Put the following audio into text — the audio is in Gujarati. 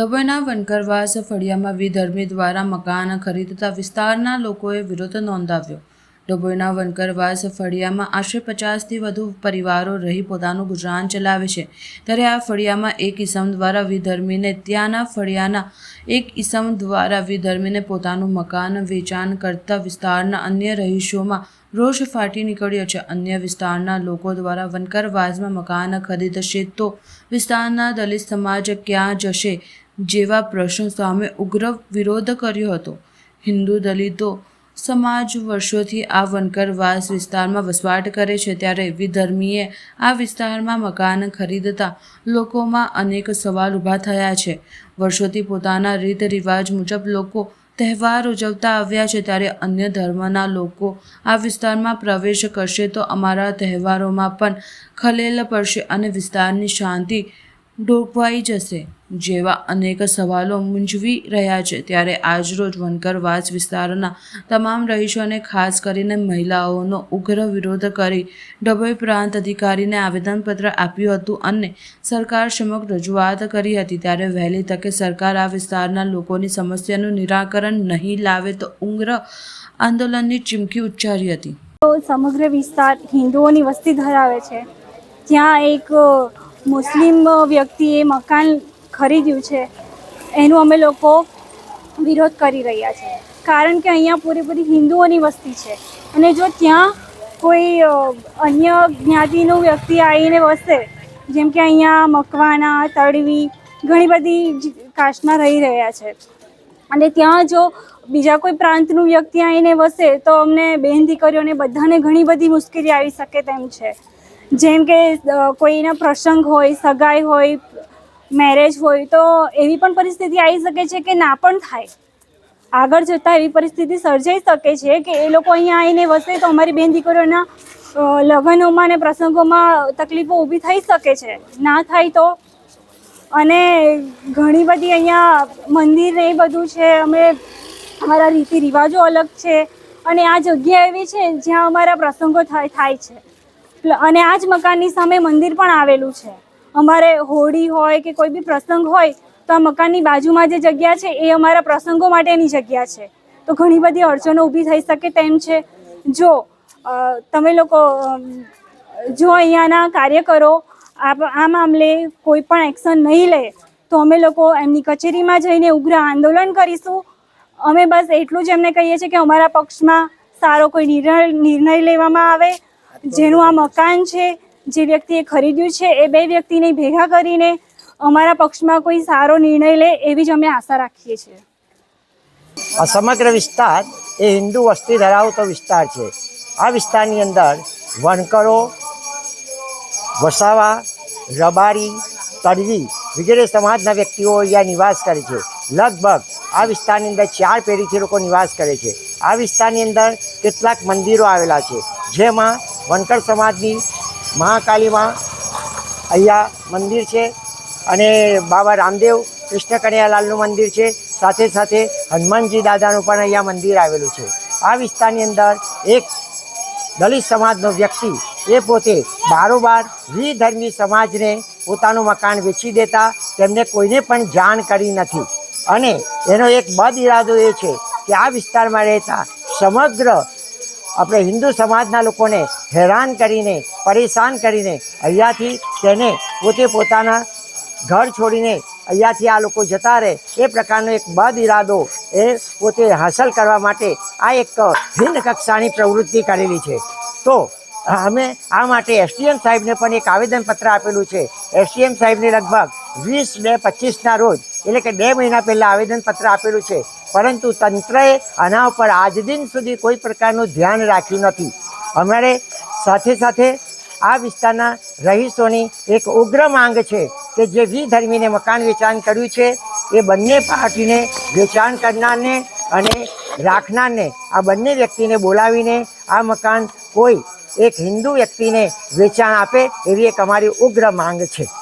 ડભોઈના વનકરવાસ ફળિયામાં વિધર્મી દ્વારા મકાન ખરીદતા વિસ્તારના લોકોએ વિરોધ નોંધાવ્યો। ડભોઈના વનકરવાસ ફળિયામાં આશરે 50થી વધુ પરિવારો રહી પોતાનું ગુજરાન ચલાવે છે, ત્યારે આ ફળિયામાં એક ઈસમ દ્વારા વિધર્મીને ત્યાંના ફળિયાના એક ઈસમ દ્વારા વિધર્મીને પોતાનું મકાન વેચાણ કરતા વિસ્તારના અન્ય રહીશોમાં રોષ ફાટી નીકળ્યો છે। અન્ય વિસ્તારના લોકો દ્વારા વનકરવાસમાં મકાન ખરીદશે તો વિસ્તારના દલિત સમાજ ક્યાં જશે જેવા પ્રશ્નો સામે ઉગ્ર વિરોધ કર્યો હતો। હિન્દુ દલિતો સમાજ વર્ષોથી આ વનકરવાસ વિસ્તારમાં વસવાટ કરે છે, ત્યારે વિધર્મીએ આ વિસ્તારમાં મકાન ખરીદતા લોકોમાં અનેક સવાલ ઊભા થયા છે। વર્ષોથી પોતાના રીત રિવાજ મુજબ લોકો તહેવાર ઉજવતા આવ્યા છે, ત્યારે અન્ય ધર્મના લોકો આ વિસ્તારમાં પ્રવેશ કરશે તો અમારા તહેવારોમાં પણ ખલેલ પડશે અને વિસ્તારની શાંતિ ડોકવાઈ જશે જેવા અનેક સવાલો મૂંઝવી રહ્યા છે। ત્યારે આજરોજ વનકરવાસ વિસ્તારના તમામ રહીશોને ખાસ કરીને મહિલાઓનો ઉગ્ર વિરોધ કરી ડભોઈ પ્રાંત અધિકારીને આવેદનપત્ર આપ્યું હતું અને સરકાર સમક્ષ રજૂઆત કરી હતી। ત્યારે વહેલી તકે સરકાર આ વિસ્તારના લોકોની સમસ્યાનું નિરાકરણ નહીં લાવે તો ઉગ્ર આંદોલનની ચીમકી ઉચ્ચારી હતી। સમગ્ર વિસ્તાર હિન્દુઓની વસ્તી ધરાવે છે, ત્યાં એક મુસ્લિમ વ્યક્તિએ મકાન ખરીદ્યું છે, એનું અમે લોકો વિરોધ કરી રહ્યા છે, કારણ કે અહીંયા પૂરેપૂરી હિન્દુઓની વસ્તી છે અને જો ત્યાં કોઈ અન્ય જ્ઞાતિનું વ્યક્તિ આવીને વસે, જેમ કે અહીંયા મકવાના, તડવી, ઘણી બધી કાસ્ટના રહી રહ્યા છે અને ત્યાં જો બીજા કોઈ પ્રાંતનું વ્યક્તિ આવીને વસે તો અમને બહેન દીકરીઓને બધાને ઘણી બધી મુશ્કેલી આવી શકે તેમ છે। જેમ કે કોઈના પ્રસંગ હોય, સગાઈ હોય, મેરેજ હોય તો એવી પણ પરિસ્થિતિ આવી શકે છે કે ના પણ થાય, આગળ જતાં એવી પરિસ્થિતિ સર્જાઈ શકે છે કે એ લોકો અહીંયા આવીને વસે તો અમારી બહેન દીકરીઓના લગ્નોમાં અને પ્રસંગોમાં તકલીફો ઊભી થઈ શકે છે, ના થાય તો। અને ઘણી બધી અહીંયા મંદિર ને એ બધું છે, અમારા રીતિ રિવાજો અલગ છે અને આ જગ્યા એવી છે જ્યાં અમારા પ્રસંગો થાય છે અને આ જ મકાનની સામે મંદિર પણ આવેલું છે। અમારે હોળી હોય કે કોઈ બી પ્રસંગ હોય તો આ મકાનની બાજુમાં જે જગ્યા છે એ અમારા પ્રસંગો માટેની જગ્યા છે, તો ઘણી બધી અડચણો ઊભી થઈ શકે તેમ છે। જો તમે લોકો જો અહીંયાના કાર્યકરો આ મામલે કોઈ પણ એક્શન નહીં લે તો અમે લોકો એમની કચેરીમાં જઈને ઉગ્ર આંદોલન કરીશું। અમે બસ એટલું જ એમને કહીએ છીએ કે અમારા પક્ષમાં સારો કોઈ નિર્ણય લેવામાં આવે, જેનું આ મકાન છે, જે વ્યક્તિએ ખરીદ્યું છે એ બે વ્યક્તિને ભેગા કરીને અમારા પક્ષમાં કોઈ સારો નિર્ણય લે એવી જ અમે આશા રાખીએ છીએ। આ સમગ્ર વિસ્તાર એ હિન્દુ વસ્તી ધરાવતો વિસ્તાર છે। આ વિસ્તારની અંદર વણકરો, વસાવા, રબારી, તડવી વગેરે સમાજના વ્યક્તિઓ અહીંયા નિવાસ કરે છે। લગભગ આ વિસ્તારની અંદર 4 પેઢીથી લોકો નિવાસ કરે છે। આ વિસ્તારની અંદર કેટલાક મંદિરો આવેલા છે, જેમાં વણકર સમાજની મહાકાલીમાં અહીંયા મંદિર છે અને બાબા રામદેવ કૃષ્ણ કનૈયાલાલનું મંદિર છે, સાથે સાથે હનુમાનજી દાદાનું પણ અહીંયા મંદિર આવેલું છે। આ વિસ્તારની અંદર એક દલિત સમાજનો વ્યક્તિ એ પોતે બારોબાર વિધર્મી સમાજને પોતાનું મકાન વેચી દેતા તેમને કોઈને પણ જાણ કરી નથી અને એનો એક બદ ઇરાદો એ છે કે આ વિસ્તારમાં રહેતા સમગ્ર આપણે હિન્દુ સમાજના લોકોને હેરાન કરીને, પરેશાન કરીને અહીંયાથી તેને પોતે પોતાના ઘર છોડીને અહીંયાથી આ લોકો જતા રહે એ પ્રકારનો એક બદ ઇરાદો એ પોતે હાંસલ કરવા માટે આ એક ભિન્ન કક્ષાની પ્રવૃત્તિ કરેલી છે। તો અમે આ માટે એસડીએમ સાહેબને પણ એક આવેદનપત્ર આપેલું છે। એસડીએમ સાહેબને લગભગ 20/2/25ના રોજ એટલે કે 2 મહિના પહેલાં આવેદનપત્ર આપેલું છે, પરંતુ તંત્રએ આના ઉપર આજ દિન સુધી કોઈ પ્રકારનું ધ્યાન રાખ્યું નથી। અમારે સાથે સાથે આ વિસ્તારના રહીશોની એક ઉગ્ર માંગ છે કે જે વિધર્મીને મકાન વેચાણ કર્યું છે એ બંને પાર્ટીને વેચાણ કરનારને અને રાખનારને આ બંને વ્યક્તિને બોલાવીને આ મકાન કોઈ એક હિન્દુ વ્યક્તિને વેચાણ આપે એવી એક અમારી ઉગ્ર માંગ છે।